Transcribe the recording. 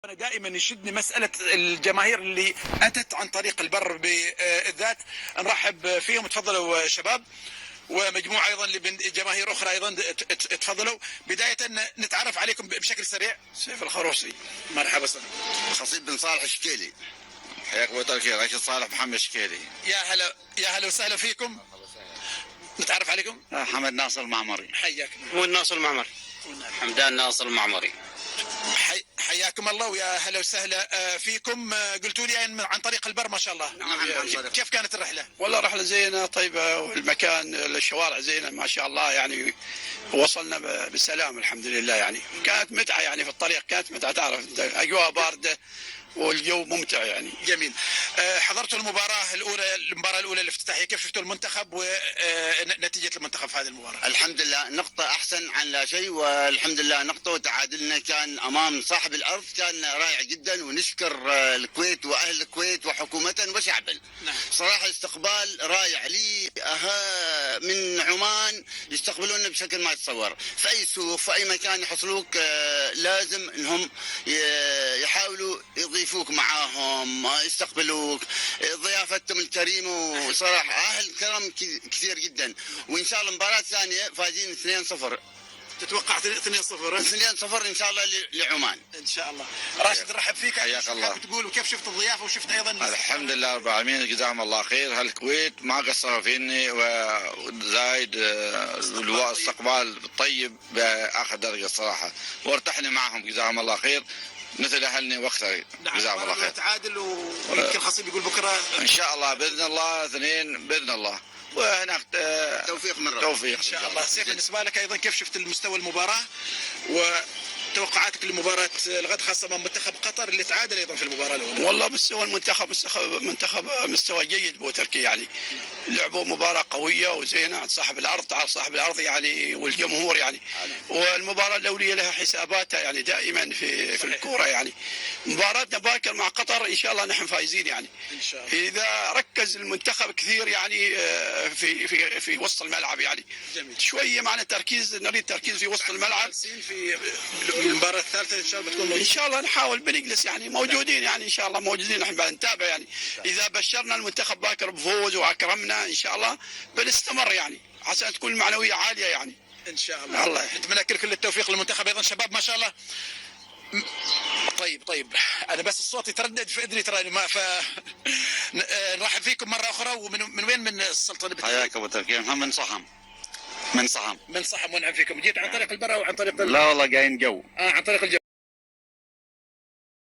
أنا دائما يشدني مسألة الجماهير اللي أتت عن طريق البر بالذات. نرحب فيهم، تفضلوا شباب، ومجموعة أيضا جماهير أخرى أيضا تفضلوا. بداية نتعرف عليكم بشكل سريع. سيف الخروصي. مرحبا صدق. خصيب بن صالح الشكيلي. حياك ابو تركي. راشد صالح محمد الشكيلي. يا هلا، يا هلا وسهلا فيكم. نتعرف عليكم. حمد ناصر المعمري. حياك. مو ناصر المعمري. حمدان ناصر المعمري. حياكم الله ويا هلا وسهلا فيكم. قلتوا لي عن طريق البر ما شاء الله. نعم. كيف كانت الرحلة؟ والله رحلة زينة طيبة، والمكان الشوارع زينة ما شاء الله يعني. وصلنا بالسلام الحمد لله يعني. كانت متعة يعني في الطريق، كانت متعة، تعرف أجواء باردة والجو ممتع يعني. جميل. حضرتوا المباراة الأولى الافتتاحية، كيف شفتوا المنتخب ونتيجة المنتخب في هذه المباراة؟ الحمد لله نقطة أحسن عن لا شيء، والحمد لله نقطة، وتعادلنا كان أمام صاحب الأرض كان رائع جدا، ونشكر الكويت وأهل الكويت وحكومة وشعبا. نعم. صراحة استقبال رائع لي. من عمان يستقبلونا بشكل ما تتصور. في أي سوق في أي مكان يحصلوك لازم إنهم يحاولوا يضيفوك معاهم، يستقبلوك، ضيافتهم الكريمة، وصراحة أهل كرم كثير جدا. وإن شاء الله المباراة الثانية فايزين 2-0. تتوقع 2-0؟ 2-0 إن شاء الله لعمان. إن شاء الله. راشد نرحب فيك. حياك الله. تقول وكيف شفت الضيافة وشفت أيضا؟ الحمد لله رب العالمين، جزاهم الله خير. هالكويت ما قصروا فيني، وزايد الاستقبال طيب بآخر درجة الصراحة، وارتحنا معهم جزاهم الله خير مثل اهلنا واكثر. جزاهم الله خير. تعادل، ويمكن خصيب يقول بكره ان شاء الله باذن الله 2 باذن الله، وهناك توفيق من ربنا توفيق ان شاء الله. سيف بالنسبه لك ايضا كيف شفت المستوى المباراه وتوقعاتك لمباراه الغد، خاصه مع منتخب قطر اللي تعادل ايضا في المباراه الاولى؟ والله مستوى المنتخب مستوى جيد بو تركي يعني. لعبوا مباراة قوية وزينة عند صاحب الأرض، على صاحب الأرض يعني، والجمهور يعني. والمباراة الأولية لها حساباتها يعني دائما في الكورة يعني. مباراتنا باكر مع قطر إن شاء الله نحن فايزين يعني. ان شاء الله. إذا ركز المنتخب كثير يعني في وسط الملعب يعني. جميل. شوية معنا تركيز، نريد تركيز في وسط الملعب. في المباراه الثالثه ان شاء الله بتكون ان شاء الله نحاول بنجلس يعني، موجودين يعني ان شاء الله موجودين، نحن بنتابع يعني. اذا بشرنا المنتخب باكر بفوز واكرمنا ان شاء الله بنستمر يعني، عشان تكون المعنويه عاليه يعني. ان شاء الله. نتمنى كل التوفيق للمنتخب ايضا شباب ما شاء الله. طيب انا بس الصوت يتردد في اذني ترى ما نرحب فيكم مره اخرى. ومن وين؟ من السلطنه؟ حياك ابو تركي. محمد من صحم. من صحم. من صحم. ونعم فيكم. جيت عن طريق البر او عن طريق لا والله جايين جو. عن طريق الجو.